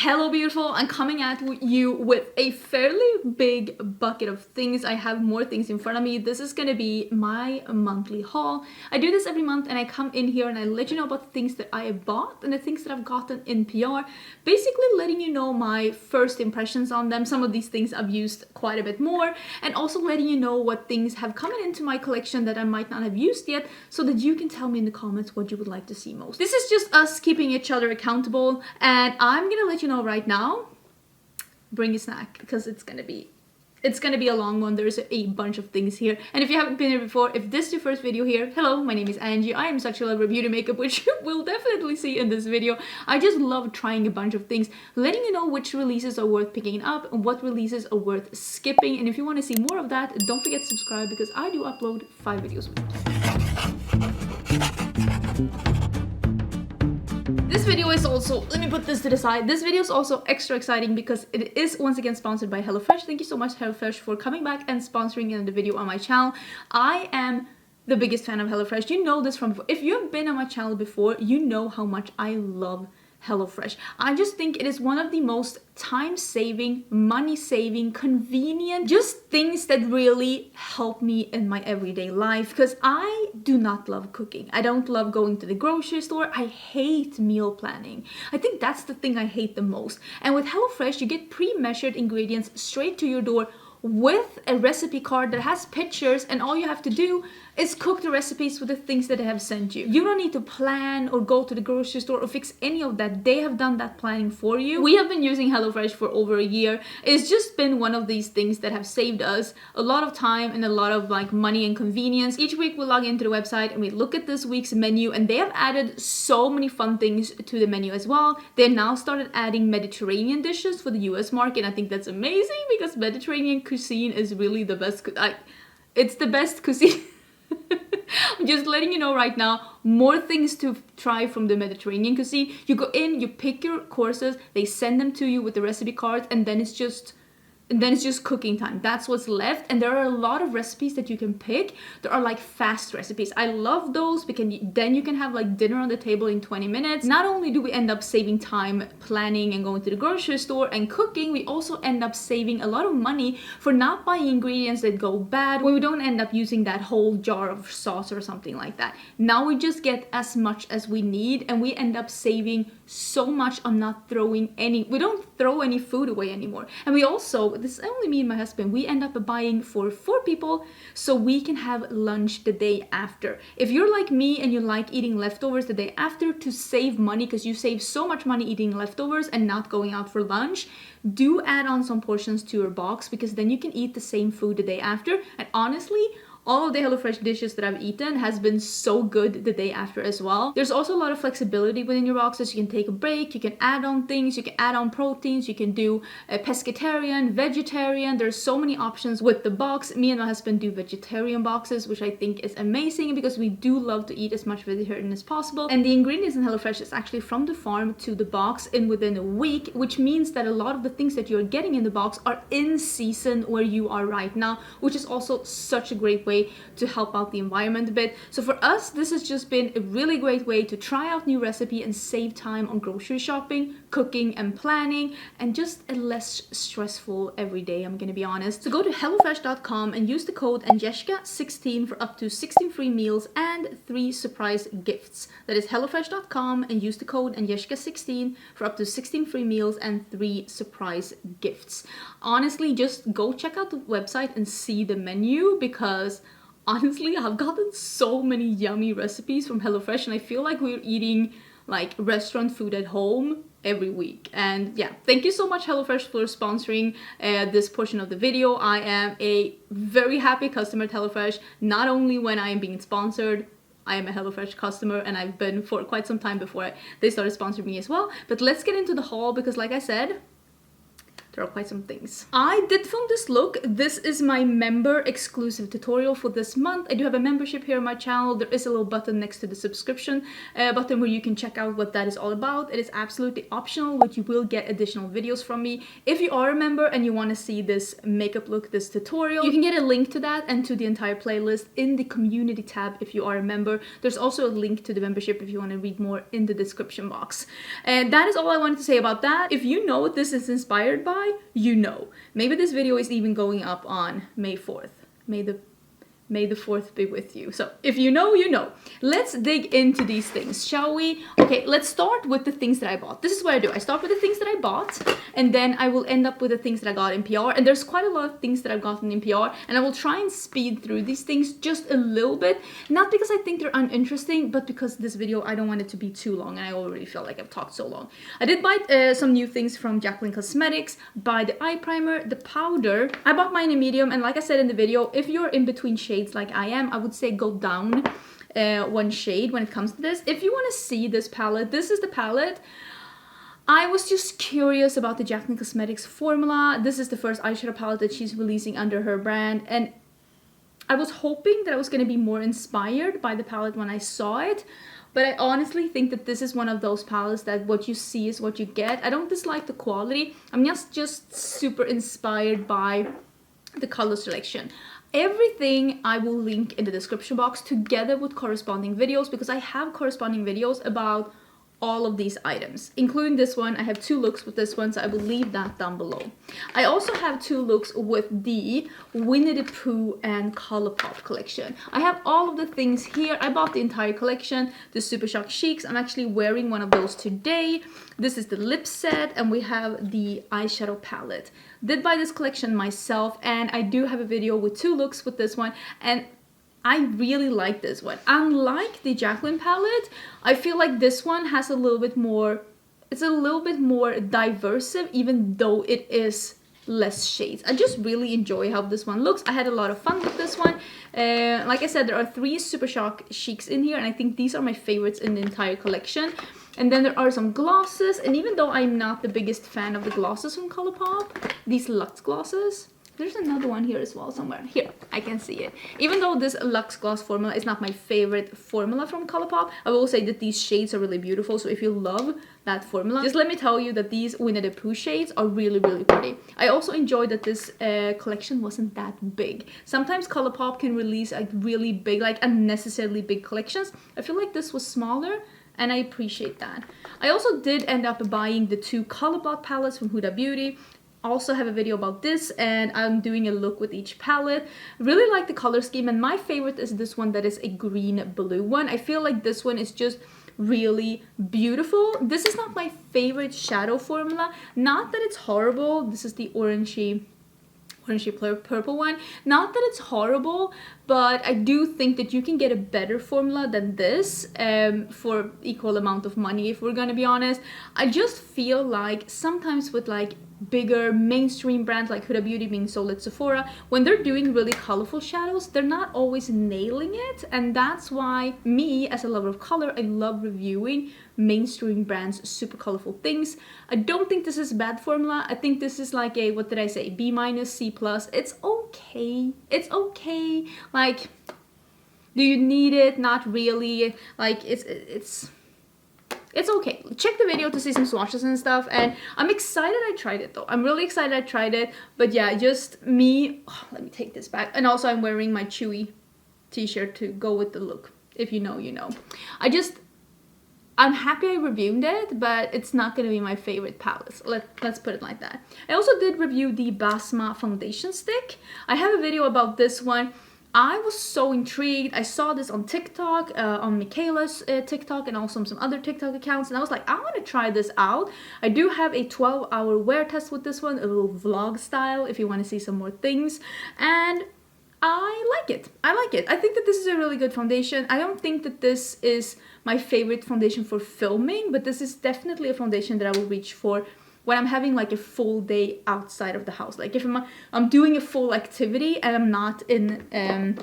Hello beautiful, I'm coming at you with a fairly big bucket of things. I have more things in front of me. This is gonna be my monthly haul. I do this every month and I come in here and I let you know about the things that I have bought and the things that I've gotten in PR. Basically letting you know my first impressions on them. Some of these things I've used quite a bit more, and also letting you know what things have come into my collection that I might not have used yet, so that you can tell me in the comments what you would like to see most. This is just us keeping each other accountable, and I'm gonna let you know right now, bring a snack because it's gonna be a long one. There's a bunch of things here, and if you haven't been here before, if this is your first video here, hello, my name is Angie. I am such a lover of beauty makeup, which you will definitely see in this video. I just love trying a bunch of things, letting you know which releases are worth picking up and what releases are worth skipping. And if you want to see more of that, don't forget to subscribe because I do upload 5 videos a week. This video is also, let me put this to the side, this video is also extra exciting because it is once again sponsored by HelloFresh. Thank you so much HelloFresh for coming back and sponsoring another video on my channel. I am the biggest fan of HelloFresh. You know this from before. If you have been on my channel before, you know how much I love HelloFresh. I just think it is one of the most time-saving, money-saving, convenient, just things that really help me in my everyday life, because I do not love cooking. I don't love going to the grocery store. I hate meal planning. I think that's the thing I hate the most. And with HelloFresh, you get pre-measured ingredients straight to your door with a recipe card that has pictures, and all you have to do is cook the recipes with the things that they have sent you. You don't need to plan or go to the grocery store or fix any of that. They have done that planning for you. We have been using HelloFresh for over a year. It's just been one of these things that have saved us a lot of time and a lot of like money and convenience. Each week we log into the website and we look at this week's menu, and they have added so many fun things to the menu as well. They now started adding Mediterranean dishes for the US market. I think that's amazing because Mediterranean cuisine is really the best. It's the best cuisine. I'm just letting you know right now, more things to try from the Mediterranean cuisine. You go in, you pick your courses, they send them to you with the recipe cards, and then it's just cooking time. That's what's left. And there are a lot of recipes that you can pick. There are like fast recipes. I love those because then you can have like dinner on the table in 20 minutes. Not only do we end up saving time planning and going to the grocery store and cooking, we also end up saving a lot of money for not buying ingredients that go bad when we don't end up using that whole jar of sauce or something like that. Now we just get as much as we need, and we end up saving so much on not throwing any, we don't throw any food away anymore. And we also, this is only me and my husband, we end up buying for 4 people so we can have lunch the day after. If you're like me and you like eating leftovers the day after to save money, because you save so much money eating leftovers and not going out for lunch, do add on some portions to your box, because then you can eat the same food the day after. And honestly, all of the HelloFresh dishes that I've eaten has been so good the day after as well. There's also a lot of flexibility within your boxes. You can take a break, you can add on things, you can add on proteins, you can do a pescatarian, vegetarian. There's so many options with the box. Me and my husband do vegetarian boxes, which I think is amazing because we do love to eat as much vegetarian as possible. And the ingredients in HelloFresh is actually from the farm to the box in within a week, which means that a lot of the things that you're getting in the box are in season where you are right now, which is also such a great way to help out the environment a bit. So for us, this has just been a really great way to try out new recipe and save time on grocery shopping, cooking and planning, and just a less stressful everyday, I'm gonna be honest. So go to hellofresh.com and use the code Angelica16 for up to 16 free meals and 3 surprise gifts. That is hellofresh.com and use the code Angelica16 for up to 16 free meals and 3 surprise gifts. Honestly, just go check out the website and see the menu, because honestly, I've gotten so many yummy recipes from HelloFresh, and I feel like we're eating like restaurant food at home every week. And yeah, thank you so much HelloFresh for sponsoring this portion of the video. I am a very happy customer at HelloFresh, not only when I am being sponsored. I am a HelloFresh customer, and I've been for quite some time before they started sponsoring me as well. But let's get into the haul, because like I said, there are quite some things. I did film this look. This is my member exclusive tutorial for this month. I do have a membership here on my channel. There is a little button next to the subscription button where you can check out what that is all about. It is absolutely optional, but you will get additional videos from me. If you are a member and you want to see this makeup look, this tutorial, you can get a link to that and to the entire playlist in the community tab if you are a member. There's also a link to the membership if you want to read more in the description box. And that is all I wanted to say about that. If you know what this is inspired by, you know. Maybe this video is even going up on May 4th. May the 4th be with you. So if you know, you know. Let's dig into these things, shall we? Okay, let's start with the things that I bought. This is what I do. I start with the things that I bought, and then I will end up with the things that I got in PR. And there's quite a lot of things that I've gotten in PR, and I will try and speed through these things just a little bit. Not because I think they're uninteresting, but because this video, I don't want it to be too long, and I already feel like I've talked so long. I did buy some new things from Unearthly Cosmetics, buy the eye primer, the powder. I bought mine in medium, and like I said in the video, if you're in between shades like I am, I would say go down one shade when it comes to this. If you want to see this palette, this is the palette. I was just curious about the Unearthly Cosmetics formula. This is the first eyeshadow palette that she's releasing under her brand, and I was hoping that I was going to be more inspired by the palette when I saw it, but I honestly think that this is one of those palettes that what you see is what you get. I don't dislike the quality. I'm just super inspired by the color selection. Everything I will link in the description box together with corresponding videos, because I have corresponding videos about all of these items, including this one. I have 2 looks with this one, so I will leave that down below. I also have 2 looks with the Winnie the Pooh and Colourpop collection. I have all of the things here. I bought the entire collection, the Super Shock Cheeks. I'm actually wearing one of those today. This is the lip set, and we have the eyeshadow palette. Did buy this collection myself, and I do have a video with 2 looks with this one, and I really like this one. Unlike the Jacqueline palette, I feel like this one has a little bit more, it's a little bit more diverse, even though it is less shades. I just really enjoy how this one looks. I had a lot of fun with this one. Like I said, there are 3 Super Shock Chics in here, and I think these are my favorites in the entire collection. And then there are some glosses, and even though I'm not the biggest fan of the glosses from Colourpop, these Luxe glosses, there's another one here as well somewhere. Here, I can see it. Even though this Luxe Gloss formula is not my favorite formula from Colourpop, I will say that these shades are really beautiful. So if you love that formula, just let me tell you that these Winnie the Pooh shades are really, really pretty. I also enjoyed that this collection wasn't that big. Sometimes Colourpop can release like really big, like unnecessarily big collections. I feel like this was smaller, and I appreciate that. I also did end up buying the 2 Color Block palettes from Huda Beauty. Also have a video about this, and I'm doing a look with each palette. Really like the color scheme, and my favorite is this one that is a green blue one. I feel like this one is just really beautiful. This is not my favorite shadow formula. Not that it's horrible. This is the orangey purple one. Not that it's horrible, but I do think that you can get a better formula than this for equal amount of money, if we're gonna be honest. I just feel like sometimes with like bigger mainstream brands like Huda Beauty being sold at Sephora, when they're doing really colorful shadows, they're not always nailing it, and that's why me as a lover of color, I love reviewing mainstream brands super colorful things. I don't think this is a bad formula. I think this is like a, what did I say, B-, C+. It's okay. It's okay. Like, do you need it? Not really. Like, it's okay. Check the video to see some swatches and stuff, and I'm excited I tried it though. I'm really excited I tried it, but yeah, just me. Oh, let me take this back. And also I'm wearing my Chewy t-shirt to go with the look. If you know, you know. I'm happy I reviewed it, but it's not going to be my favorite palette. Let's put it like that. I also did review the Basma foundation stick. I have a video about this one. I was so intrigued. I saw this on TikTok, on Michaela's TikTok, and also on some other TikTok accounts, and I was like, I want to try this out. I do have a 12-hour wear test with this one, a little vlog style, if you want to see some more things, and I like it. I like it. I think that this is a really good foundation. I don't think that this is my favorite foundation for filming, but this is definitely a foundation that I will reach for when I'm having like a full day outside of the house. Like if I'm doing a full activity and I'm not in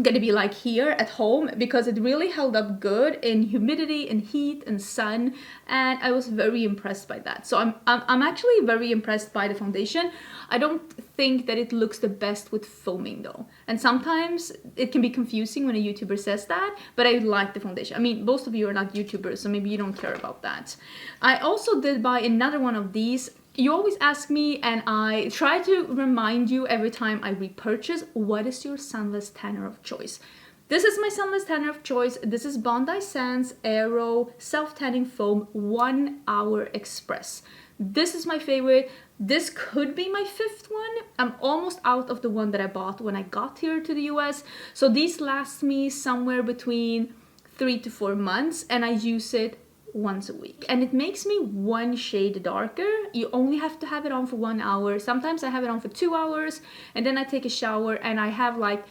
gonna be like here at home, because it really held up good in humidity and heat and sun, and I was very impressed by that. So I'm actually very impressed by the foundation. I don't think that it looks the best with foaming though, and sometimes it can be confusing when a YouTuber says that, but I like the foundation. I mean, most of you are not YouTubers, so maybe you don't care about that. I also did buy another one of these. You always ask me, and I try to remind you every time I repurchase, what is your sunless tanner of choice? This is my sunless tanner of choice. This is Bondi Sands Aero Self-Tanning Foam 1 Hour Express. This is my favorite. This could be my 5th one. I'm almost out of the one that I bought when I got here to the US. So these last me somewhere between 3 to 4 months, and I use it once a week, and it makes me 1 shade darker. You only have to have it on for 1 hour. Sometimes I have it on for 2 hours, and then I take a shower and I have like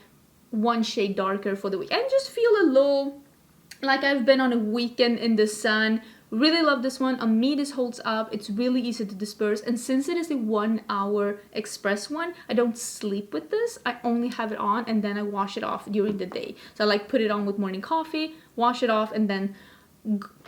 1 shade darker for the week, and just feel a little like I've been on a weekend in the sun. Really love this one. On me, this holds up. It's really easy to disperse, and since it is a 1 hour express one, I don't sleep with this. I only have it on and then I wash it off during the day. So I like put it on with morning coffee, wash it off, and then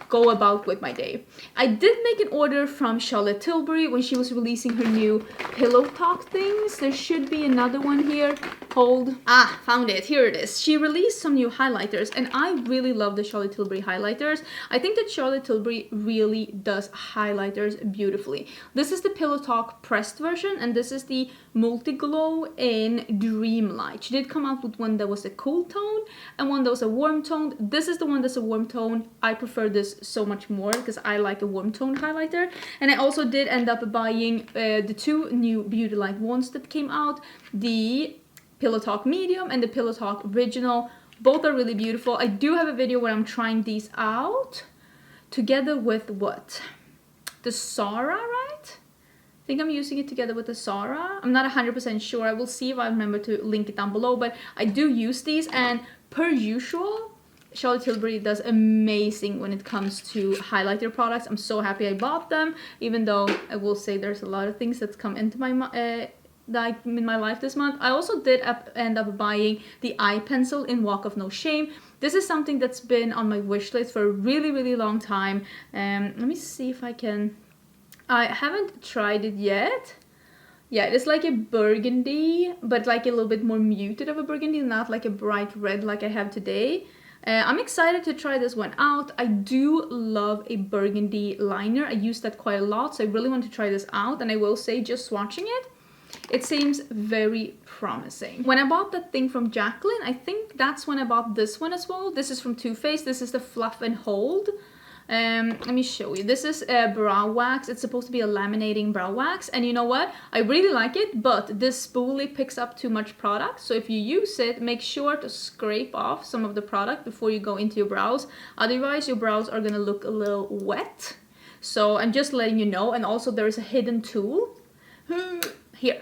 go about with my day. I did make an order from Charlotte Tilbury when she was releasing her new pillow talk things. There should be another one here. Hold. Ah, found it. Here it is. She released some new highlighters, and I really love the Charlotte Tilbury highlighters. I think that Charlotte Tilbury really does highlighters beautifully. This is the Pillow Talk pressed version, and this is the Multi-Glow in Dreamlight. She did come out with one that was a cool tone and one that was a warm tone. This is the one that's a warm tone. I prefer this so much more because I like a warm tone highlighter. And I also did end up buying the 2 new Beauty Light ones that came out, the Pillow Talk Medium and the Pillow Talk Original. Both are really beautiful. I do have a video where I'm trying these out together with what? The Sarah, right? I think I'm using it together with the Sarah. I'm not 100% sure. I will see if I remember to link it down below, but I do use these, and per usual, Charlotte Tilbury does amazing when it comes to highlighter products. I'm so happy I bought them, even though I will say there's a lot of things that's come into my in my life this month. I also did end up buying the eye pencil in Walk of No Shame. This is something that's been on my wish list for a really, really long time. Let me see if I can... I haven't tried it yet. Yeah, it is like a burgundy, but like a little bit more muted of a burgundy, not like a bright red like I have today. I'm excited to try this one out. I do love a burgundy liner. I use that quite a lot, so I really want to try this out. And I will say, just swatching it, it seems very promising. When I bought that thing from Jacqueline, I think that's when I bought this one as well. This is from Too Faced. This is the Fluff and Hold. Let me show you. This is a brow wax. It's supposed to be a laminating brow wax, and you know what? I really like it, but this spoolie picks up too much product. So if you use it, make sure to scrape off some of the product before you go into your brows. Otherwise, your brows are gonna look a little wet. So I'm just letting you know. And also there's a hidden tool here.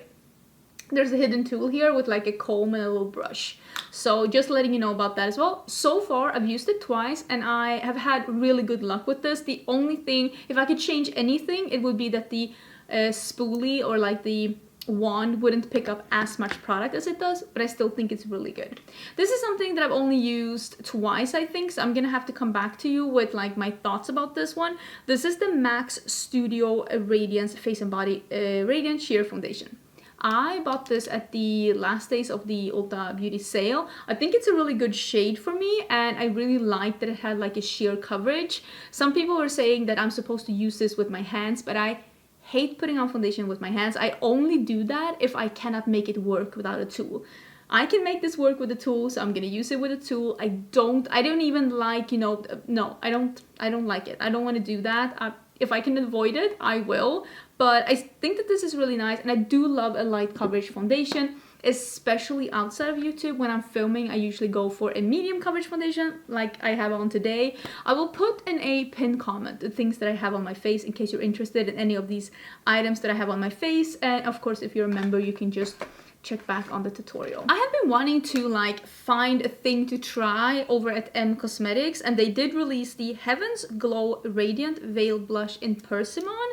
There's a hidden tool here with like a comb and a little brush. So just letting you know about that as well. So far, I've used it twice and I have had really good luck with this. The only thing, if I could change anything, it would be that the spoolie or like the wand wouldn't pick up as much product as it does, but I still think it's really good. This is something that I've only used twice, I think, so I'm gonna have to come back to you with like my thoughts about this one. This is the MAC Studio Radiance Face and Body Radiant Sheer Foundation. I bought this at the last days of the Ulta Beauty sale. I think it's a really good shade for me, and I really like that it had like a sheer coverage. Some people were saying that I'm supposed to use this with my hands, but I hate putting on foundation with my hands. I only do that if I cannot make it work without a tool. I can make this work with a tool, so I'm gonna use it with a tool. I don't even like, you know, no, I don't like it. I don't want to do that. If I can avoid it, I will. But I think that this is really nice, and I do love a light coverage foundation, especially outside of YouTube. When I'm filming, I usually go for a medium coverage foundation like I have on today. I will put in a pinned comment the things that I have on my face in case you're interested in any of these items that I have on my face. And of course, if you're a member, you can just check back on the tutorial. I have been wanting to like find a thing to try over at Cosmetics, and they did release the Heaven's Glow Radiant Veil Blush in Persimmon.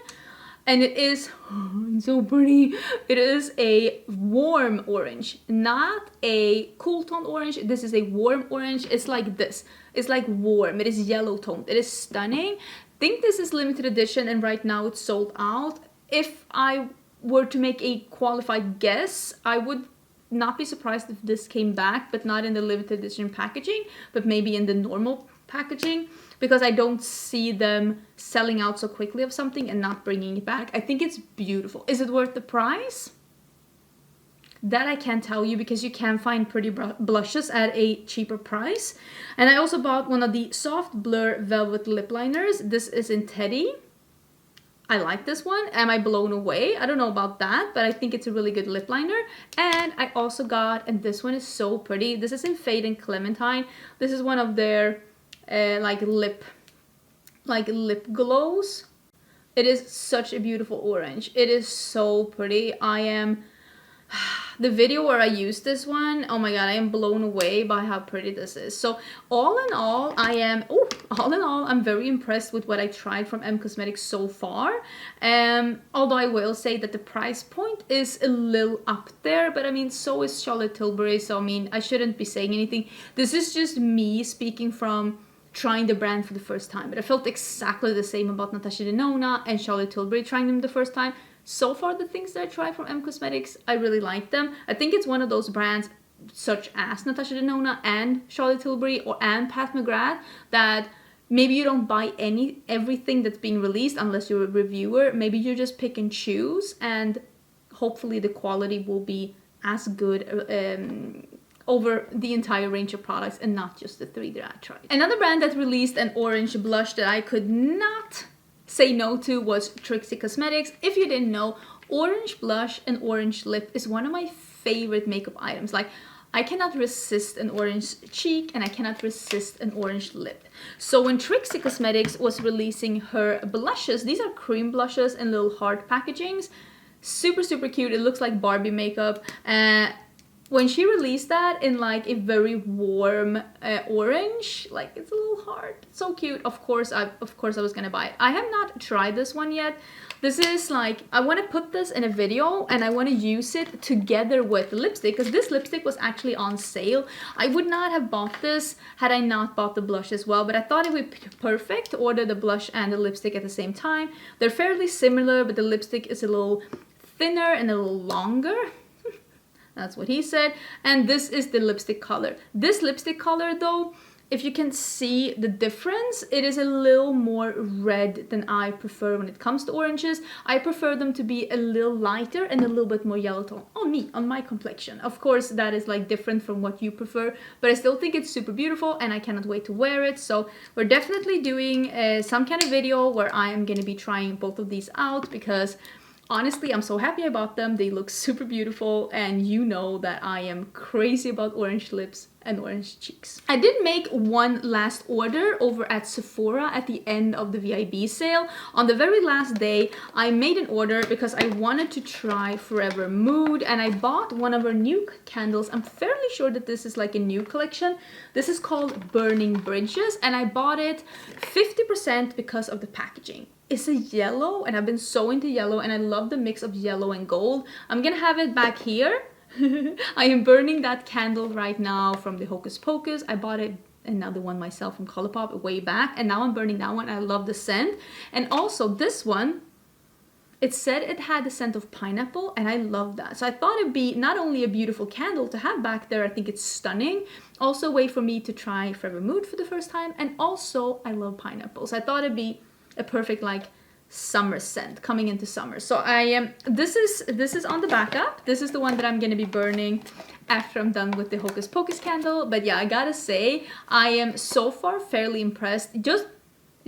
And it is so pretty. It is a warm orange, not a cool tone orange. This is a warm orange. It's like this. It's like warm. It is yellow toned. It is stunning. Think this is limited edition and right now it's sold out. If I were to make a qualified guess, I would not be surprised if this came back, but not in the limited edition packaging, but maybe in the normal packaging, because I don't see them selling out so quickly of something and not bringing it back. I think it's beautiful. Is it worth the price? That I can't tell you, because you can find pretty blushes at a cheaper price. And I also bought one of the Soft Blur Velvet Lip Liners. This is in Teddy. I like this one. Am I blown away? I don't know about that, but I think it's a really good lip liner. And I also got, and this one is so pretty, this is in Fade and Clementine. This is one of their like lip glows. It is such a beautiful orange. It is so pretty. I am the video where I used this one, oh my god, I am blown away by how pretty this is. So all in all, I'm very impressed with what I tried from Cosmetics so far. Although I will say that the price point is a little up there, but I mean, so is Charlotte Tilbury, so I mean, I shouldn't be saying anything. This is just me speaking from trying the brand for the first time, but I felt exactly the same about Natasha Denona and Charlotte Tilbury trying them the first time. So far, the things that I tried from Cosmetics, I really like them. I think it's one of those brands, such as Natasha Denona and Charlotte Tilbury and Pat McGrath, that maybe you don't buy everything that's being released unless you're a reviewer. Maybe you just pick and choose, and hopefully the quality will be as good over the entire range of products and not just the 3 that I tried. Another brand that released an orange blush that I could not say no to was Trixie Cosmetics. If you didn't know, orange blush and orange lip is one of my favorite makeup items. Like, I cannot resist an orange cheek and I cannot resist an orange lip. So when Trixie Cosmetics was releasing her blushes, these are cream blushes in little heart packagings. Super, super cute. It looks like Barbie makeup. When she released that in like a very warm orange, like it's a little heart, so cute. Of course I was gonna buy it. I have not tried this one yet. This is like, I want to put this in a video and I want to use it together with the lipstick, because this lipstick was actually on sale. I would not have bought this had I not bought the blush as well, but I thought it would be perfect to order the blush and the lipstick at the same time. They're fairly similar, but the lipstick is a little thinner and a little longer. That's what he said. And this is the lipstick color. This lipstick color though, if you can see the difference, it is a little more red than I prefer when it comes to oranges. I prefer them to be a little lighter and a little bit more yellow tone on my complexion. Of course, that is like different from what you prefer, but I still think it's super beautiful and I cannot wait to wear it. So we're definitely doing some kind of video where I am going to be trying both of these out, because honestly, I'm so happy about them. They look super beautiful, and you know that I am crazy about orange lips and orange cheeks. I did make one last order over at Sephora at the end of the VIB sale. On the very last day, I made an order because I wanted to try Forever Mood, and I bought one of her new candles. I'm fairly sure that this is like a new collection. This is called Burning Bridges, and I bought it 50% because of the packaging. It's a yellow, and I've been so into yellow, and I love the mix of yellow and gold. I'm gonna have it back here. I am burning that candle right now from the Hocus Pocus. I bought another one myself from Colourpop way back, and now I'm burning that one. I love the scent. And also this one, it said it had the scent of pineapple, and I love that. So I thought it'd be not only a beautiful candle to have back there, I think it's stunning, also a way for me to try Forever Mood for the first time, and also I love pineapples. I thought it'd be a perfect like summer scent coming into summer. So I am this is on the backup. This is the one that I'm gonna be burning after I'm done with the Hocus Pocus candle. But yeah, I gotta say, I am so far fairly impressed. Just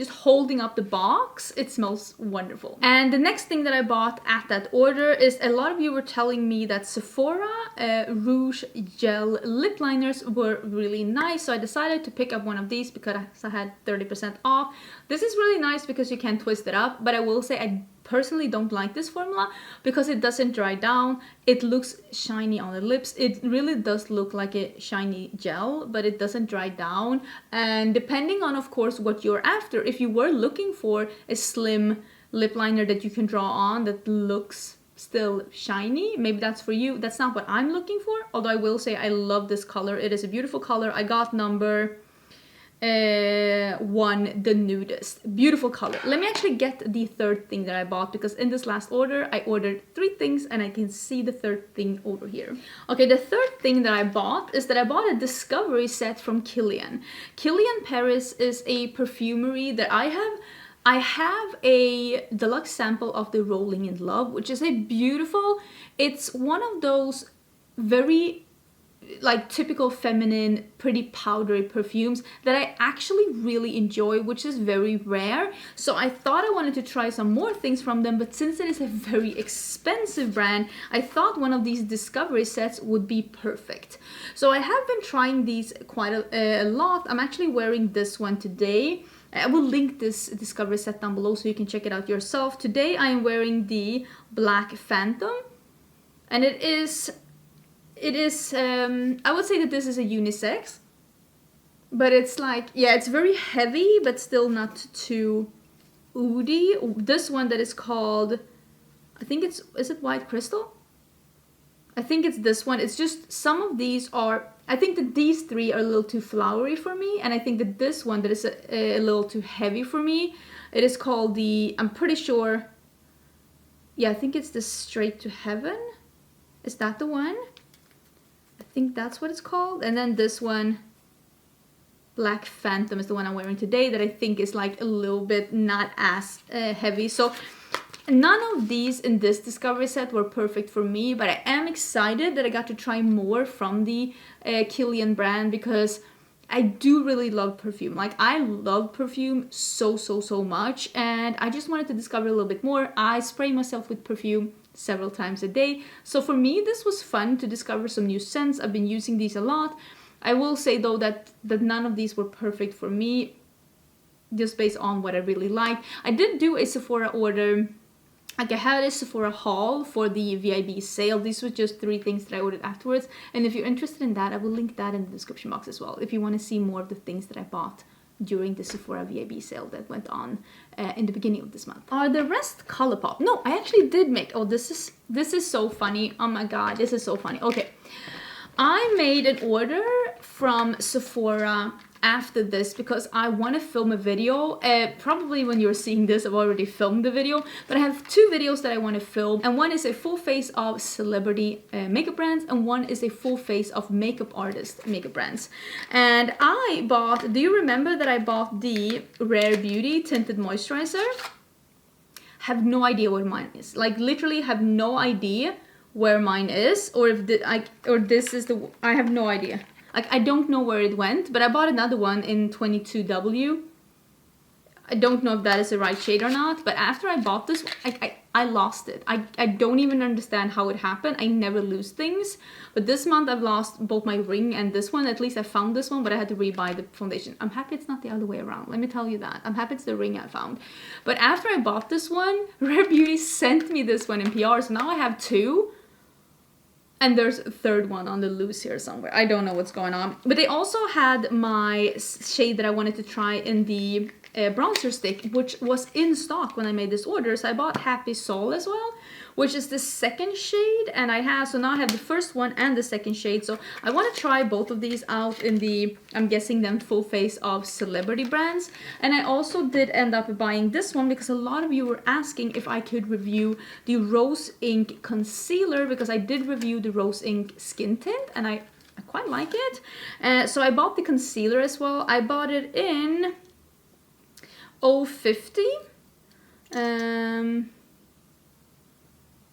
holding up the box, it smells wonderful. And the next thing that I bought at that order is, a lot of you were telling me that Sephora Rouge Gel lip liners were really nice, so I decided to pick up one of these because I had 30% off. This is really nice because you can twist it up, but I will say I personally don't like this formula because it doesn't dry down. It looks shiny on the lips. It really does look like a shiny gel, but it doesn't dry down. And depending on, of course, what you're after, if you were looking for a slim lip liner that you can draw on that looks still shiny. Maybe that's for you. That's not what I'm looking for, although I will say I love this color. It is a beautiful color. I got number 1, the nudist. Beautiful color. Let me actually get the third thing that I bought, because in this last order I ordered 3 things and I can see the third thing over here. Okay, the third thing that I bought is that I bought a discovery set from Kilian. Kilian Paris is a perfumery that I have a deluxe sample of the Rolling in Love, which is a beautiful, it's one of those very like typical feminine, pretty powdery perfumes that I actually really enjoy, which is very rare. So I thought I wanted to try some more things from them, but since it is a very expensive brand, I thought one of these discovery sets would be perfect. So I have been trying these quite a lot. I'm actually wearing this one today. I will link this discovery set down below so you can check it out yourself. Today I am wearing the Black Phantom, and it is I would say that this is a unisex, but it's like, yeah, it's very heavy but still not too oody. This one that is called, I think is it White Crystal? I think it's this one. It's just, some of these are, I think that these 3 are a little too flowery for me, and I think that this one that is a little too heavy for me. It is called the, I'm pretty sure, yeah, I think it's the Straight to Heaven. Is that the one? I think that's what it's called. And then this one, Black Phantom, is the one I'm wearing today, that I think is like a little bit not as heavy. So none of these in this discovery set were perfect for me, but I am excited that I got to try more from the Kilian brand, because I do really love perfume. Like, I love perfume so much, and I just wanted to discover a little bit more. I spray myself with perfume several times a day, so for me this was fun to discover some new scents. I've been using these a lot. I will say though that none of these were perfect for me, just based on what I really like. I did do a Sephora order, like I had a Sephora haul for the VIB sale. These were just 3 things that I ordered afterwards, and if you're interested in that, I will link that in the description box as well, if you want to see more of the things that I bought during the Sephora VIB sale that went on in the beginning of this month. Are the rest ColourPop? No, I actually did make, oh, this is so funny. Oh my god, this is so funny. Okay, I made an order from Sephora after this because I want to film a video. Probably when you're seeing this, I've already filmed the video, but I have 2 videos that I want to film, and one is a full face of celebrity makeup brands, and one is a full face of makeup artist makeup brands. And I bought, do you remember that I bought the Rare Beauty tinted moisturizer? Have no idea what mine is. Like, literally have no idea where mine is, or if this is the, I have no idea. Like, I don't know where it went, but I bought another one in 22W. I don't know if that is the right shade or not, but after I bought this, I lost it. I don't even understand how it happened. I never lose things, but this month I've lost both my ring and this one. At least I found this one, but I had to rebuy the foundation. I'm happy it's not the other way around. Let me tell you that. I'm happy it's the ring I found. But after I bought this one, Rare Beauty sent me this one in PR, so now I have 2. And there's a third one on the loose here somewhere. I don't know what's going on. But they also had my shade that I wanted to try in the bronzer stick, which was in stock when I made this order. So I bought Happy Soul as well, which is the second shade. And so now I have the first one and the second shade. So I want to try both of these out in the, I'm guessing them full face of celebrity brands. And I also did end up buying this one because a lot of you were asking if I could review the Rose Ink Concealer, because I did review the Rose Ink Skin Tint and I quite like it. So I bought the concealer as well. I bought it in 050.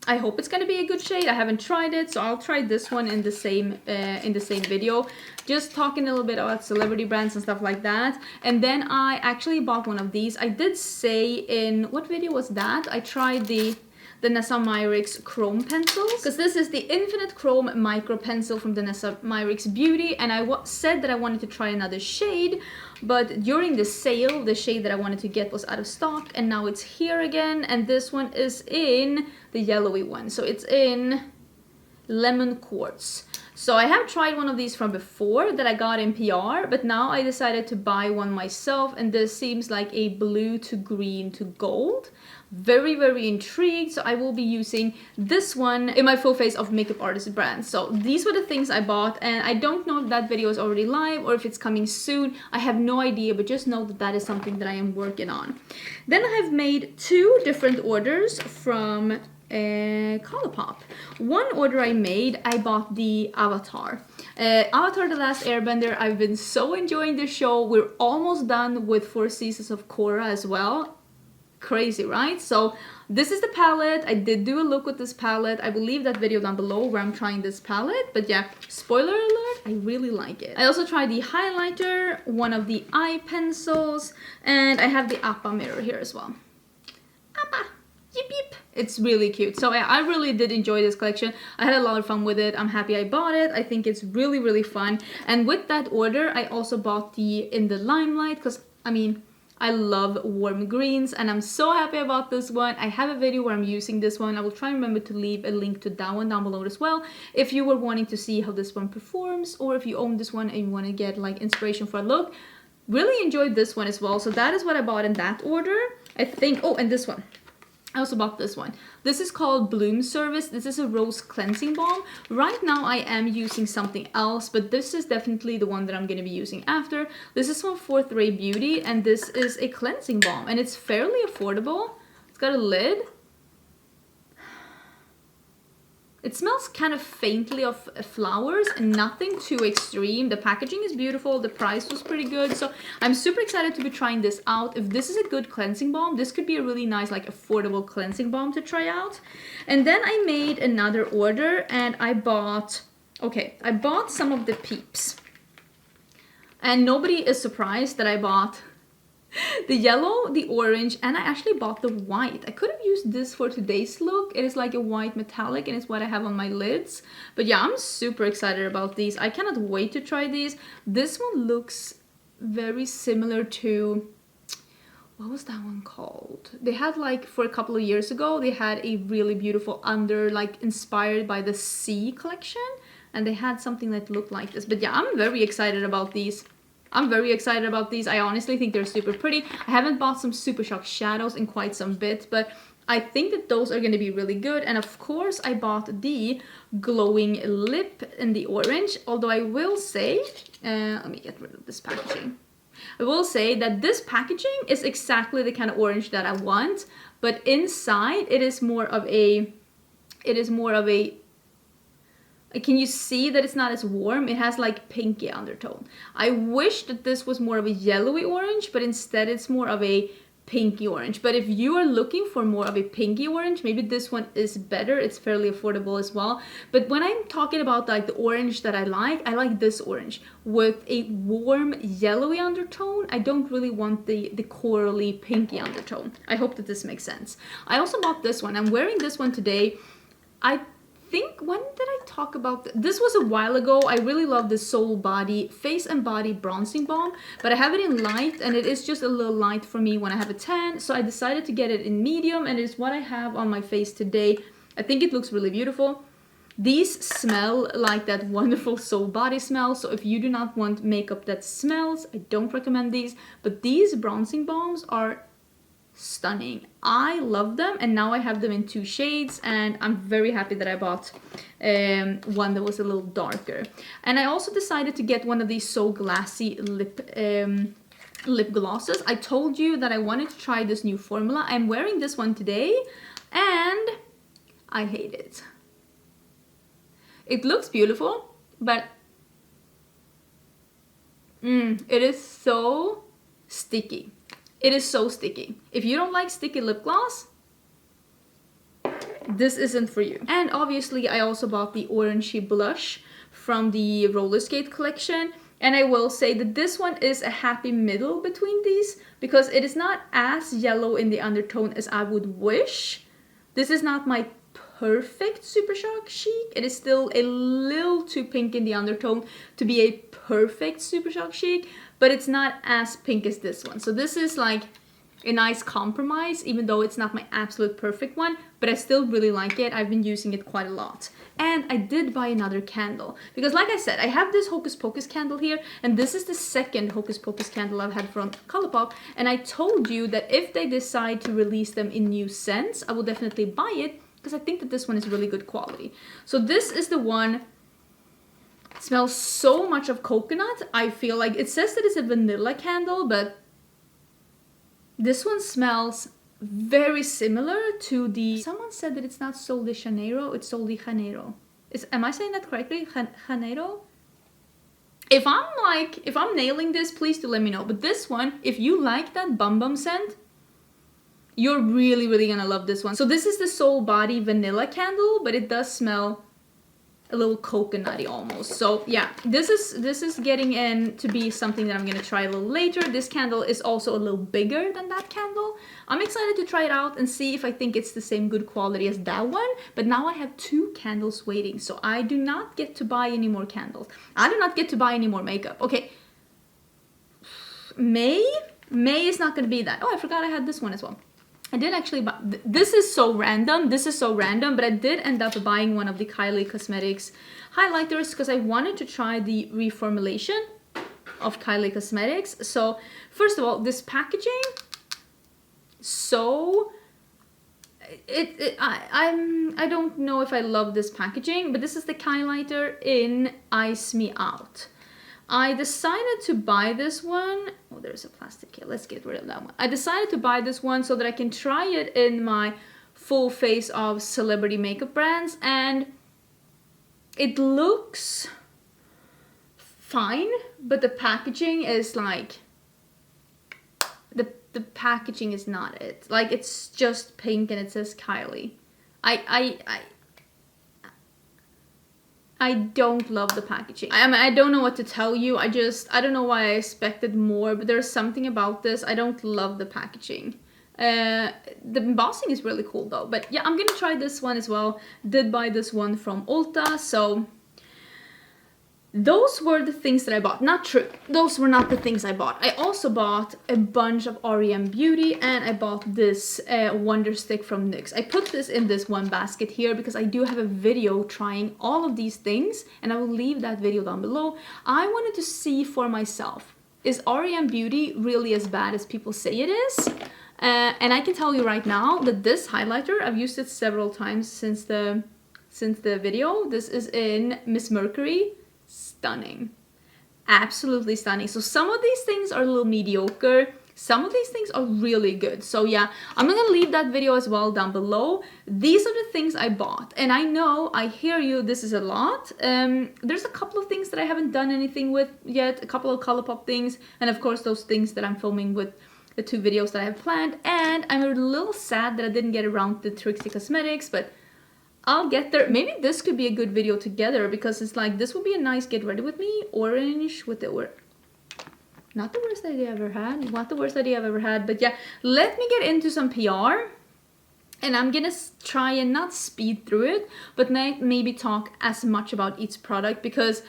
I hope it's gonna be a good shade. I haven't tried it, so I'll try this one in the same video. Just talking a little bit about celebrity brands and stuff like that. And then I actually bought one of these. I did say in, what video was that? I tried the Nessa Myricks Chrome pencils, because this is the Infinite Chrome Micro Pencil from the Nessa Myricks Beauty, and I said that I wanted to try another shade, but during the sale, the shade that I wanted to get was out of stock, and now it's here again, and this one is in the yellowy one, so it's in Lemon Quartz. So I have tried one of these from before that I got in PR, but now I decided to buy one myself, and this seems like a blue to green to gold. very intrigued. So I will be using this one in my full face of makeup artist brand. So these were the things I bought, and I don't know if that video is already live or if it's coming soon. I have no idea, but just know that that is something that I am working on. Then I have made 2 different orders from Colourpop. One order I made, I bought the Avatar. Avatar: The Last Airbender. I've been so enjoying this show. We're almost done with 4 seasons of Korra as well. Crazy, right? So this is the palette. I did do a look with this palette. I will leave that video down below where I'm trying this palette. But yeah, spoiler alert, I really like it. I also tried the highlighter, one of the eye pencils, and I have the Appa mirror here as well. Appa! Yip yip. It's really cute. So I really did enjoy this collection. I had a lot of fun with it. I'm happy I bought it. I think it's really fun. And with that order, I also bought the In the Limelight because, I mean, I love warm greens and I'm so happy about this one. I have a video where I'm using this one. I will try and remember to leave a link to that one down below as well if you were wanting to see how this one performs, or if you own this one and you want to get like inspiration for a look. Really enjoyed this one as well. So that is what I bought in that order. I think, oh, and this one. I also bought this one. This is called Bloom Service. This is a rose cleansing balm. Right now I am using something else, but this is definitely the one that I'm going to be using after. This is from OPV Beauty, and this is a cleansing balm, and it's fairly affordable. It's got a lid. It smells kind of faintly of flowers and nothing too extreme. The packaging is beautiful. The price was pretty good. So I'm super excited to be trying this out. If this is a good cleansing balm, this could be a really nice, like, affordable cleansing balm to try out. And then I made another order and I bought some of the Peeps. And nobody is surprised that I bought the yellow, the orange, and I actually bought the white. I could have used this for today's look. It is like a white metallic and it's what I have on my lids. But yeah, I'm super excited about these. I cannot wait to try these. This one looks very similar to, what was that one called? They had, like, for a couple of years ago, they had a really beautiful under, like, inspired by the sea collection. And they had something that looked like this. But yeah, I'm very excited about these. I honestly think they're super pretty. I haven't bought some Super Shock shadows in quite some bit, but I think that those are going to be really good. And of course, I bought the glowing lip in the orange. Although I will say, let me get rid of this packaging. I will say that this packaging is exactly the kind of orange that I want, but inside it is more of a, can you see that it's not as warm? It has like pinky undertone. I wish that this was more of a yellowy orange, but instead it's more of a pinky orange. But if you are looking for more of a pinky orange, maybe this one is better. It's fairly affordable as well. But when I'm talking about like the orange that I like this orange with a warm yellowy undertone. I don't really want the corally pinky undertone. I hope that this makes sense. I also bought this one. I'm wearing this one today. I think, when did I talk about this? Was a while ago. I really love the Soul Body Face and Body Bronzing Balm, but I have it in light and it is just a little light for me when I have a tan, so I decided to get it in medium, and it's what I have on my face today. I think it looks really beautiful. These smell like that wonderful Soul Body smell, so if you do not want makeup that smells, I don't recommend these, but these bronzing balms are stunning. I love them, and now I have them in 2 shades, and I'm very happy that I bought one that was a little darker. And I also decided to get one of these So Glassy lip glosses. I told you that I wanted to try this new formula. I'm wearing this one today and I hate it. It looks beautiful, but it is so sticky. It is so sticky. If you don't like sticky lip gloss, this isn't for you. And obviously I also bought the orangey blush from the Roller Skate collection. And I will say that this one is a happy middle between these, because it is not as yellow in the undertone as I would wish. This is not my perfect Super Shock chic. It is still a little too pink in the undertone to be a perfect Super Shock chic, but it's not as pink as this one. So this is like a nice compromise, even though it's not my absolute perfect one, but I still really like it. I've been using it quite a lot. And I did buy another candle because, like I said, I have this Hocus Pocus candle here, and this is the second Hocus Pocus candle I've had from Colourpop, and I told you that if they decide to release them in new scents, I will definitely buy it because I think that this one is really good quality. So this is the one. It smells so much of coconut. I feel like it says that it's a vanilla candle, but this one smells very similar to the... Someone said that it's not Sol de Janeiro, it's Sol de Janeiro. Am I saying that correctly? Janeiro? If I'm nailing this, please do let me know. But this one, if you like that Bum Bum scent, you're really, really gonna love this one. So this is the Soul Body Vanilla candle, but it does smell a little coconutty almost. So yeah, this is getting in to be something that I'm gonna try a little later. This candle is also a little bigger than that candle. I'm excited to try it out and see if I think it's the same good quality as that one. But now I have 2 candles waiting, so I do not get to buy any more candles. I do not get to buy any more makeup. Okay, May is not gonna be that. Oh, I forgot I had this one as well. I did actually buy, this is so random, but I did end up buying one of the Kylie Cosmetics highlighters because I wanted to try the reformulation of Kylie Cosmetics. So first of all, this packaging, so I don't know if I love this packaging, but this is the highlighter in Ice Me Out. I decided to buy this one. Oh, there's a plastic here. Let's get rid of that one. I decided to buy this one so that I can try it in my full face of celebrity makeup brands, and it looks fine, but the packaging is like the packaging is not it. Like, it's just pink and it says Kylie. I don't love the packaging. I mean, I don't know what to tell you. I don't know why I expected more, but there's something about this. I don't love the packaging. The embossing is really cool though. But yeah, I'm gonna try this one as well. Did buy this one from Ulta, so those were the things that I bought. Not true. Those were not the things I bought. I also bought a bunch of REM Beauty, and I bought this Wonder Stick from NYX. I put this in this one basket here because I do have a video trying all of these things, and I will leave that video down below. I wanted to see for myself, is REM Beauty really as bad as people say it is? And I can tell you right now that this highlighter, I've used it several times since the video. This is in Miss Mercury. Stunning, absolutely stunning. So some of these things are a little mediocre, some of these things are really good. So yeah, I'm gonna leave that video as well down below. These are the things I bought, and I know, I hear you, this is a lot. There's a couple of things that I haven't done anything with yet, a couple of Colourpop things, and of course those things that I'm filming with the 2 videos that I have planned. And I'm a little sad that I didn't get around to Trixie Cosmetics, but I'll get there. Maybe this could be a good video together, because it's like, this would be a nice get ready with me orange with the not the worst idea I've ever had. Not the worst idea I've ever had. But yeah, let me get into some PR. And I'm gonna try and not speed through it, but maybe talk as much about each product, because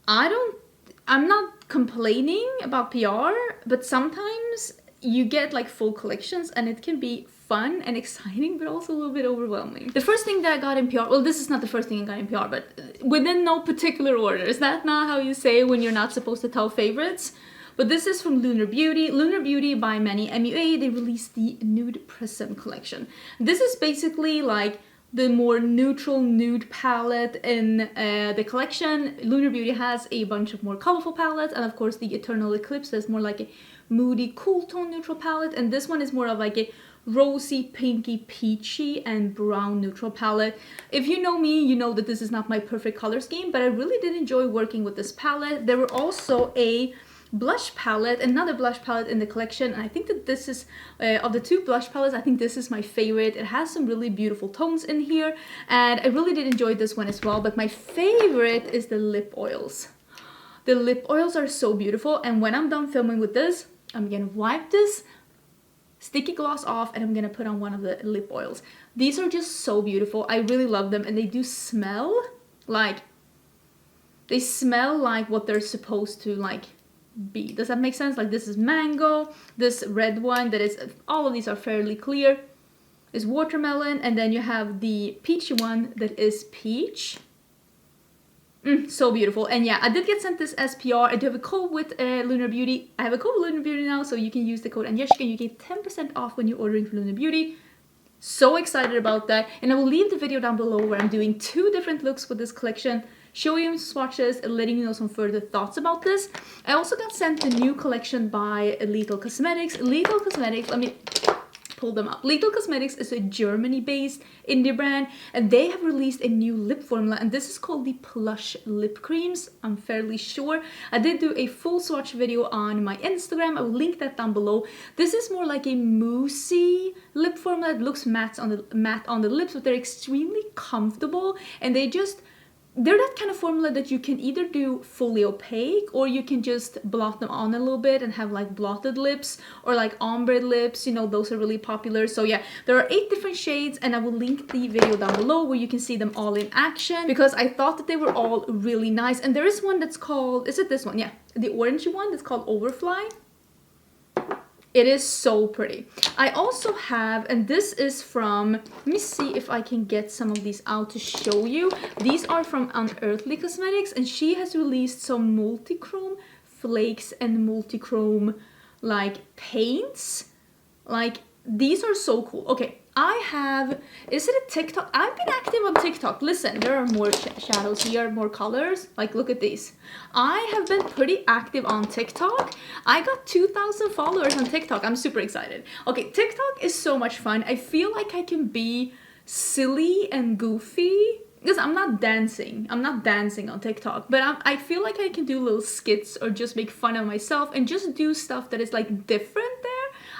I'm not complaining about PR, but sometimes you get like full collections and it can be fun and exciting, but also a little bit overwhelming. The first thing that I got in PR, well, this is not the first thing I got in PR, but within no particular order. Is that not how you say when you're not supposed to tell favorites? But this is from Lunar Beauty. Lunar Beauty by Manny MUA. They released the Nude Prism collection. This is basically like the more neutral nude palette in the collection. Lunar Beauty has a bunch of more colorful palettes, and of course the Eternal Eclipse is more like a moody, cool tone neutral palette, and this one is more of like a rosy, pinky, peachy, and brown neutral palette. If you know me, you know that this is not my perfect color scheme, but I really did enjoy working with this palette. There were also a blush palette, another blush palette in the collection, and I think that this is, of the 2 blush palettes, I think this is my favorite. It has some really beautiful tones in here, and I really did enjoy this one as well, but my favorite is the lip oils. The lip oils are so beautiful, and when I'm done filming with this, I'm gonna wipe this sticky gloss off, and I'm gonna put on one of the lip oils. These are just so beautiful. I really love them, and they do smell like, they smell like what they're supposed to like be. Does that make sense? Like this is mango, this red one that is, all of these are fairly clear, is watermelon, and then you have the peachy one that is peach. So beautiful. And yeah, I did get sent this SPR. I do have a code with Lunar Beauty. I have a code with Lunar Beauty now, so you can use the code Angelica and you get 10% off when you're ordering from Lunar Beauty. So excited about that. And I will leave the video down below where I'm doing 2 different looks with this collection, showing you swatches and letting you know some further thoughts about this. I also got sent the new collection by Unearthly Cosmetics. Unearthly Cosmetics, let me pull them up. Unearthly Cosmetics is a Germany-based indie brand, and they have released a new lip formula, and this is called the Plush lip creams. I'm fairly sure. I did do a full swatch video on my Instagram. I will link that down below. This is more like a moussey lip formula. It looks matte on the lips, but they're extremely comfortable, and they're that kind of formula that you can either do fully opaque, or you can just blot them on a little bit and have like blotted lips, or like ombre lips, you know, those are really popular. So yeah, there are 8 different shades, and I will link the video down below where you can see them all in action, because I thought that they were all really nice. And there is one that's called, is it this one? Yeah, the orange one that's called Overfly. It is so pretty. I also have, and this is from, let me see if I can get some of these out to show you. These are from Unearthly Cosmetics, and she has released some multi-chrome flakes and multi-chrome like paints. Like these are so cool. Okay, I have, is it a TikTok? I've been active on TikTok. Listen, there are more shadows here, more colors. Like, look at these. I have been pretty active on TikTok. I got 2,000 followers on TikTok. I'm super excited. Okay, TikTok is so much fun. I feel like I can be silly and goofy, because I'm not dancing on TikTok, but I feel like I can do little skits or just make fun of myself and just do stuff that is like different there.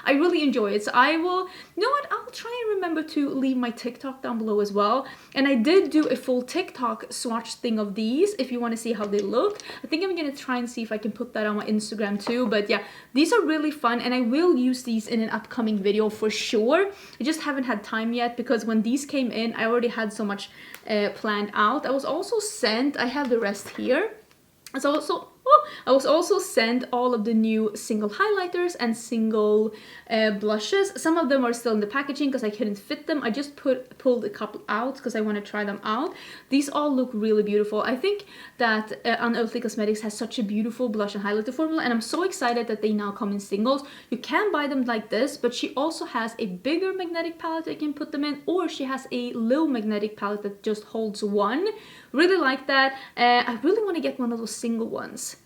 I really enjoy it. So I will, you know what, I'll try and remember to leave my TikTok down below as well. And I did do a full TikTok swatch thing of these if you want to see how they look. I think I'm going to try and see if I can put that on my Instagram too. But yeah, these are really fun, and I will use these in an upcoming video for sure. I just haven't had time yet, because when these came in, I already had so much planned out. I was also sent, I have the rest here. I was also sent all of the new single highlighters and single blushes. Some of them are still in the packaging because I couldn't fit them. I just pulled a couple out because I want to try them out. These all look really beautiful. I think that Unearthly Cosmetics has such a beautiful blush and highlighter formula, and I'm so excited that they now come in singles. You can buy them like this, but she also has a bigger magnetic palette that you can put them in, or she has a low magnetic palette that just holds one. Really like that. I really want to get one of those single ones.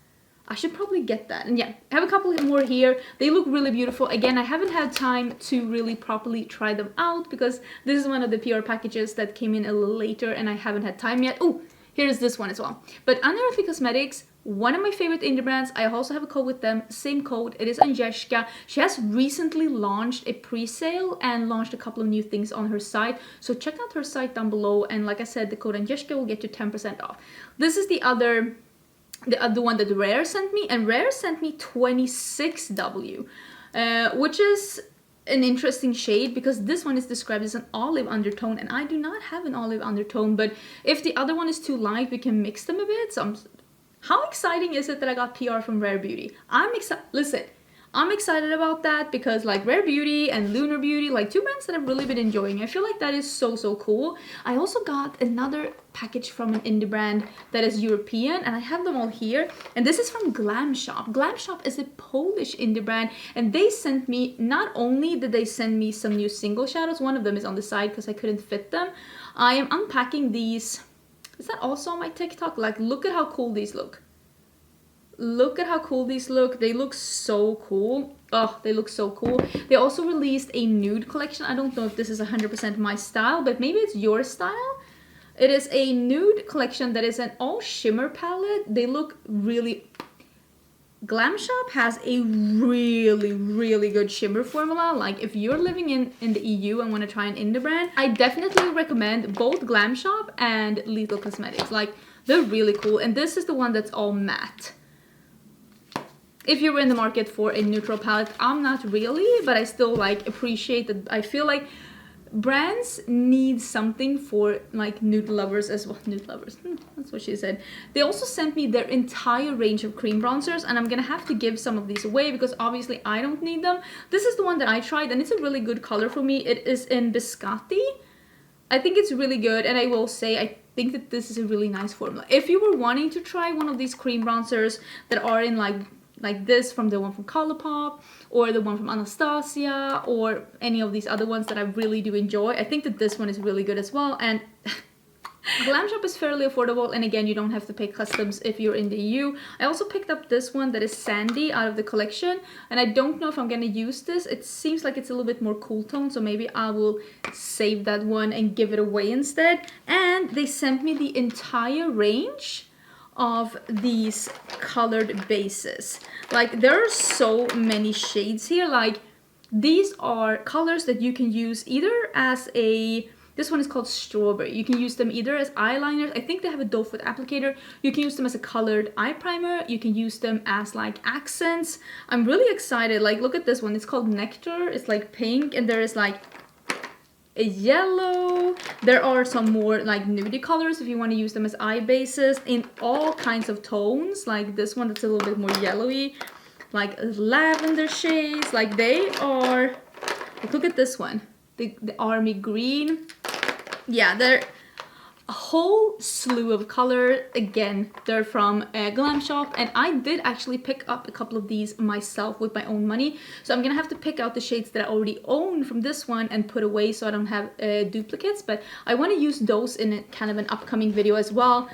I should probably get that. And yeah, I have a couple more here. They look really beautiful. Again, I haven't had time to really properly try them out because this is one of the PR packages that came in a little later and I haven't had time yet. Oh, here's this one as well. But Unearthly Cosmetics, one of my favorite indie brands. I also have a code with them. Same code. It is Angelica. She has recently launched a pre-sale and launched a couple of new things on her site. So check out her site down below. And like I said, the code Angelica will get you 10% off. This is the other one that Rare sent me, and Rare sent me 26W, which is an interesting shade because this one is described as an olive undertone, and I do not have an olive undertone, but if the other one is too light, we can mix them a bit. So how exciting is it that I got PR from Rare Beauty? Listen, I'm excited about that because like Rare Beauty and Lunar Beauty, like 2 brands that I've really been enjoying. I feel like that is so cool. I also got another package from an indie brand that is European, and I have them all here. And this is from Glam Shop. Glam Shop is a Polish indie brand, and they sent me, not only did they send me some new single shadows, one of them is on the side because I couldn't fit them. I am unpacking these. Is that also on my TikTok? Like, look at how cool these look. Look at how cool these look. They look so cool. Oh, they look so cool. They also released a nude collection. I don't know if this is 100% my style, but maybe it's your style. It is a nude collection that is an all shimmer palette. They look really... Glam Shop has a really good shimmer formula. Like if you're living in the EU and want to try an indie brand, I definitely recommend both Glam Shop and Unearthly Cosmetics. Like they're really cool. And this is the one that's all matte. If you're in the market for a neutral palette, I'm not really, but I still like appreciate that. I feel like brands need something for like nude lovers as well. Nude lovers, that's what she said. They also sent me their entire range of cream bronzers, and I'm gonna have to give some of these away because obviously I don't need them. This is the one that I tried, and it's a really good color for me. It is in Biscotti. I think it's really good, and I will say I think that this is a really nice formula. If you were wanting to try one of these cream bronzers that are in like this, from the one from Colourpop or the one from Anastasia or any of these other ones that I really do enjoy, I think that this one is really good as well. And Glam Shop is fairly affordable, and again, you don't have to pay customs if you're in the EU. I also picked up this one that is Sandy out of the collection, and I don't know if I'm gonna use this. It seems like it's a little bit more cool tone, so maybe I will save that one and give it away instead. And they sent me the entire range of these colored bases. Like, there are so many shades here. Like, these are colors that you can use either as a, this one is called Strawberry. You can use them either as eyeliners. I think they have a doe foot applicator. You can use them as a colored eye primer. You can use them as like accents. I'm really excited. Like, look at this one. It's called Nectar. It's like pink, and there is like a yellow. There are some more like nudie colors if you want to use them as eye bases in all kinds of tones. Like this one that's a little bit more yellowy, like lavender shades. Like, they are, like, look at this one, the army green. Yeah, they're a whole slew of color. Again, they're from Glam Shop, and I did actually pick up a couple of these myself with my own money, so I'm gonna have to pick out the shades that I already own from this one and put away so I don't have duplicates, but I want to use those in a kind of an upcoming video as well.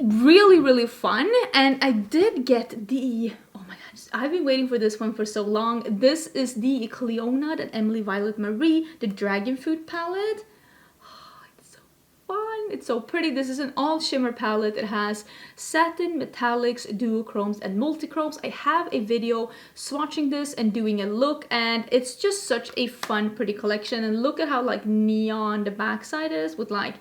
Really fun. And I did get the, oh my god, I've been waiting for this one for so long. This is the Clionadh and Emily Violet Marie, the Dragon Fruit palette. Fun. It's so pretty. This is an all shimmer palette. It has satin, metallics, duochromes, and multichromes. I have a video swatching this and doing a look, and it's just such a fun, pretty collection. And look at how like neon the backside is with like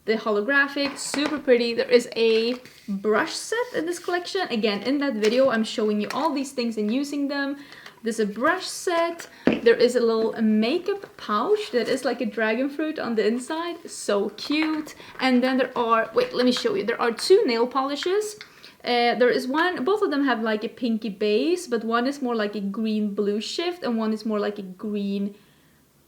the holographic, super pretty. There is a brush set in this collection. Again, in that video, I'm showing you all these things and using them. There's a brush set. There is a little makeup pouch that is like a dragon fruit on the inside. So cute. And then there are, wait, let me show you. There are two nail polishes. There is one, both of them have like a pinky base, but one is more like a green blue shift and one is more like a green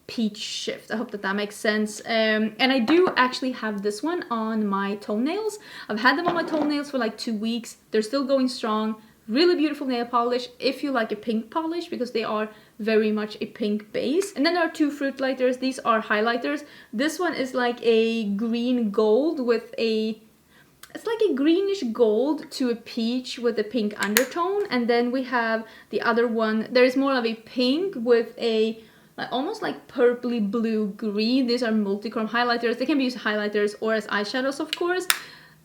peach shift. I hope that that makes sense. And I do actually have this one on my toenails. I've had them on my toenails for like 2 weeks. They're still going strong. Really beautiful nail polish if you like a pink polish, because they are very much a pink base. And then there are two fruit lighters. These are highlighters. This one is like a green gold with a, it's like a greenish gold to a peach with a pink undertone. And then we have the other one. There is more of a pink with a like almost like purpley blue green. These are multichrome highlighters. They can be used as highlighters or as eyeshadows, of course.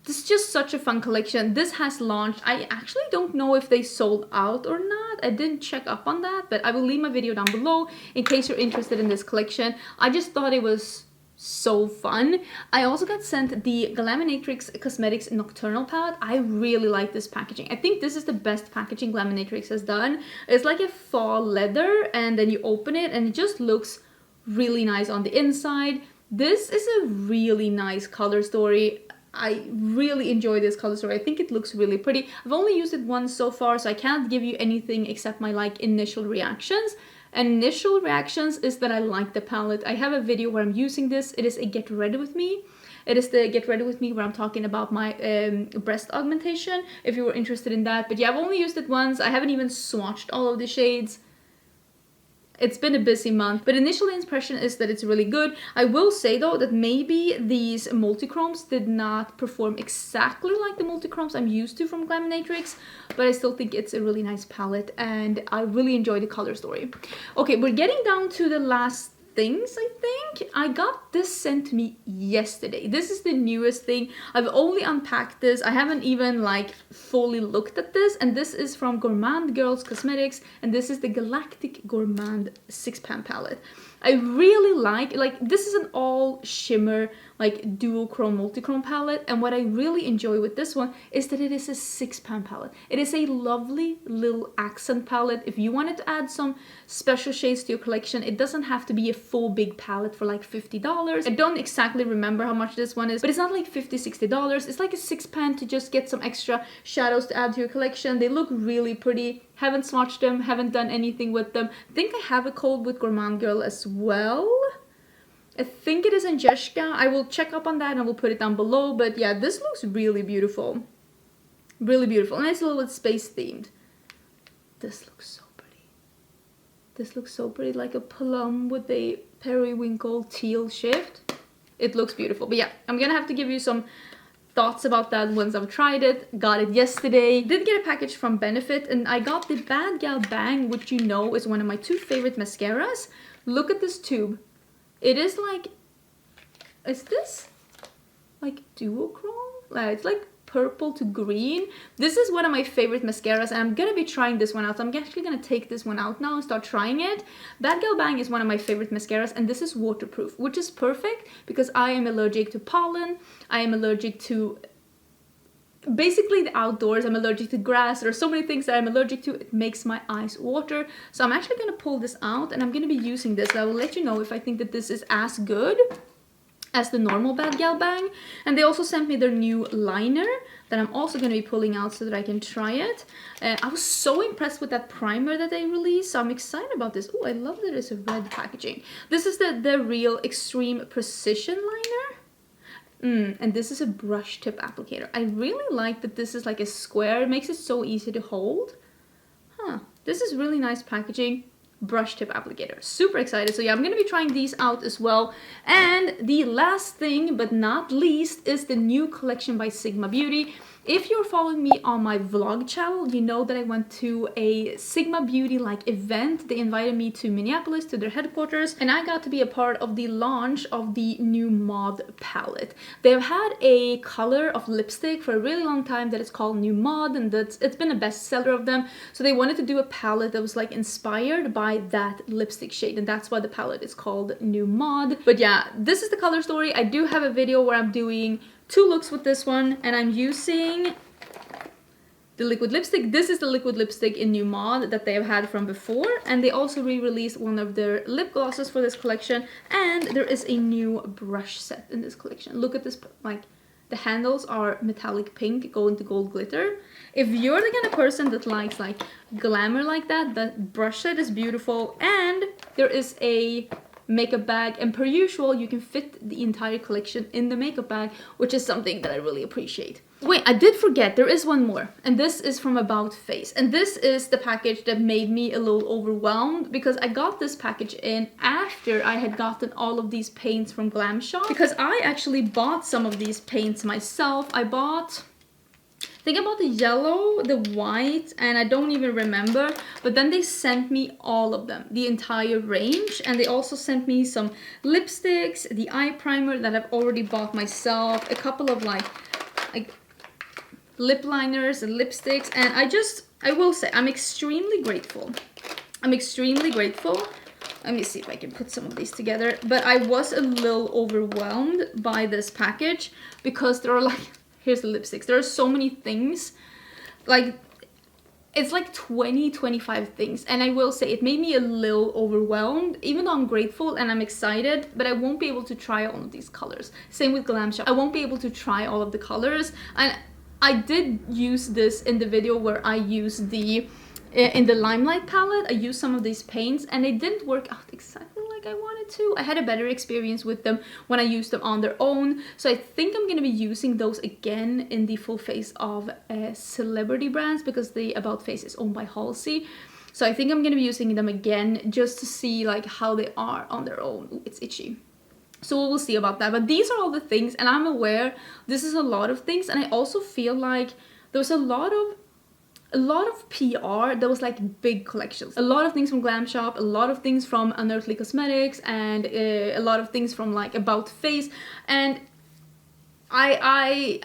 This is just such a fun collection. This has launched. I actually don't know if they sold out or not. I didn't check up on that, but I will leave my video down below in case you're interested in this collection. I just thought it was so fun. I also got sent the Galactic Cosmetics Nocturnal palette. I really like this packaging. I think this is the best packaging Galactic has done. It's like a fall leather, and then you open it and it just looks really nice on the inside. This is a really nice color story. I really enjoy this color story. I think it looks really pretty. I've only used it once so far, so I can't give you anything except my like initial reactions. And initial reactions is that I like the palette. I have a video where I'm using this. It is a get ready with me. It is the get ready with me where I'm talking about my breast augmentation, if you were interested in that. But yeah, I've only used it once. I haven't even swatched all of the shades. It's been a busy month, but initial impression is that it's really good. I will say though that maybe these multichromes did not perform exactly like the multichromes I'm used to from Galactic, but I still think it's a really nice palette and I really enjoy the color story. Okay, we're getting down to the last things, I think. I got got this sent to me yesterday. This is the newest thing. I've only unpacked this. I haven't even like fully looked at this. And this is from Gourmande Girls Cosmetics. And this is the Galactic Gourmande 6-pan palette. I really like this is an all shimmer like duochrome multichrome palette, and what I really enjoy with this one is that it is a 6-pan palette. It is a lovely little accent palette. If you wanted to add some special shades to your collection, it doesn't have to be a full big palette for like $50. I don't exactly remember how much this one is, but it's not like $50-$60. It's like a 6-pan to just get some extra shadows to add to your collection. They look really pretty. Haven't swatched them, haven't done anything with them. I think I have a code with Gourmande Girl as well. I think it is Angelica. I will check up on that and I will put it down below. But yeah, this looks really beautiful. Really beautiful. Nice little bit space themed. This looks so pretty. This looks so pretty, like a plum with a periwinkle teal shift. It looks beautiful. But yeah, I'm gonna have to give you some thoughts about that once I've tried it. Got it yesterday. Did get a package from Benefit, and I got the Bad Gal Bang, which you know is one of my 2 favorite mascaras. Look at this tube. It is like, is this like duochrome? Like, it's like purple to green. This is one of my favorite mascaras, and I'm gonna be trying this one out. So I'm actually gonna take this one out now and start trying it. Bad Gal Bang is one of my favorite mascaras, and this is waterproof, which is perfect because I am allergic to pollen. I am allergic to basically the outdoors. I'm allergic to grass. There are so many things that I'm allergic to. It makes my eyes water. So I'm actually going to pull this out and I'm going to be using this. I will let you know if I think that this is as good as the normal Bad Gal Bang. And they also sent me their new liner that I'm also going to be pulling out so that I can try it. I was so impressed with that primer that they released, so I'm excited about this. Oh, I love that it's a red packaging. This is the Real Extreme Precision liner. And this is a brush tip applicator. I really like that this is like a square. It makes it so easy to hold. This is really nice packaging. Brush tip applicator. Super excited. So yeah, I'm gonna be trying these out as well. And the last thing but not least is the new collection by Sigma Beauty. If you're following me on my vlog channel, you know that I went to a Sigma Beauty like event. They invited me to Minneapolis to their headquarters, and I got to be a part of the launch of the new Mod palette. They've had a color of lipstick for a really long time that is called New Mod, and it's been a bestseller of them. So they wanted to do a palette that was like inspired by that lipstick shade, and that's why the palette is called New Mod. But yeah, this is the color story. I do have a video where I'm doing 2 looks with this one, and I'm using the liquid lipstick. This is the liquid lipstick in New Mod that they have had from before, and they also re-released one of their lip glosses for this collection, and there is a new brush set in this collection. Look at this, like the handles are metallic pink going to gold glitter. If you're the kind of person that likes like glamour like that, the brush set is beautiful, and there is a makeup bag, and per usual you can fit the entire collection in the makeup bag, which is something that I really appreciate. Wait, I did forget, there is one more, and this is from About Face, and this is the package that made me a little overwhelmed because I got this package in after I had gotten all of these paints from Glam Shop, because I actually bought some of these paints myself. I think about the yellow, the white, and I don't even remember, but then they sent me all of them, the entire range, and they also sent me some lipsticks, the eye primer that I've already bought myself, a couple of like lip liners and lipsticks, and I will say I'm extremely grateful. I'm extremely grateful. Let me see if I can put some of these together, but I was a little overwhelmed by this package because there are like, here's the lipsticks. There are so many things. Like, it's like 25 things. And I will say it made me a little overwhelmed, even though I'm grateful and I'm excited, but I won't be able to try all of these colors. Same with Glam Shop. I won't be able to try all of the colors. And I did use this in the video where I used in the Limelight palette. I used some of these paints and they didn't work out exactly like I wanted to. I had a better experience with them when I used them on their own. So I think I'm going to be using those again in the full face of celebrity brands, because the About Face is owned by Halsey. So I think I'm going to be using them again just to see like how they are on their own. Ooh, it's itchy. So we'll see about that. But these are all the things, and I'm aware this is a lot of things, and I also feel like there's a lot of a lot of PR. There was like big collections, a lot of things from Glam Shop, a lot of things from Unearthly Cosmetics, and a lot of things from like About Face. And I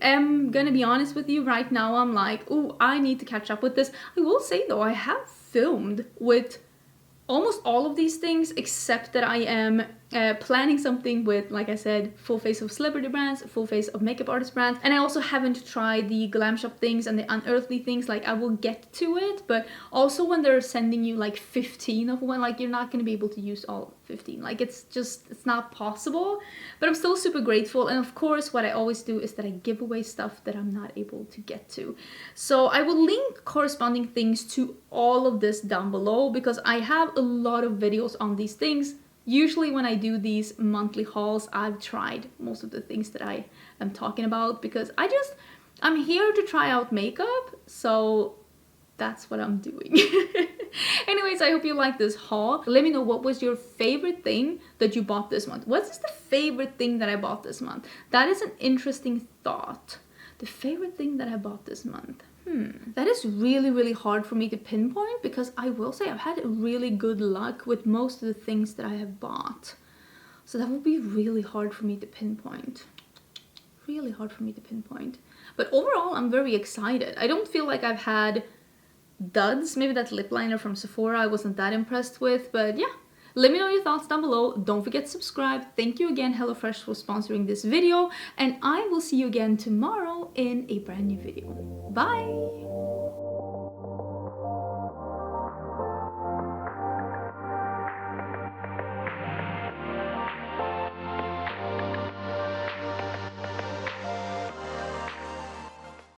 am gonna be honest with you right now. I'm like, oh, I need to catch up with this. I will say though, I have filmed with almost all of these things, except that I am planning something with, like I said, full face of celebrity brands, full face of makeup artist brands, and I also haven't tried the Glam Shop things and the Unearthly things. Like, I will get to it, but also when they're sending you like 15 of one, like, you're not going to be able to use all 15. Like, it's not possible. But I'm still super grateful, and of course what I always do is that I give away stuff that I'm not able to get to. So I will link corresponding things to all of this down below, because I have a lot of videos on these things. Usually when I do these monthly hauls, I've tried most of the things that I am talking about, because I'm here to try out makeup, so that's what I'm doing. Anyways, I hope you like this haul. Let me know, what was your favorite thing that you bought this month? What is the favorite thing that I bought this month? That is an interesting thought. The favorite thing that I bought this month. That is really, really hard for me to pinpoint, because I will say I've had really good luck with most of the things that I have bought. So that would be really hard for me to pinpoint. Really hard for me to pinpoint. But overall, I'm very excited. I don't feel like I've had duds. Maybe that lip liner from Sephora I wasn't that impressed with, but yeah. Let me know your thoughts down below. Don't forget to subscribe. Thank you again, HelloFresh, for sponsoring this video. And I will see you again tomorrow in a brand new video. Bye!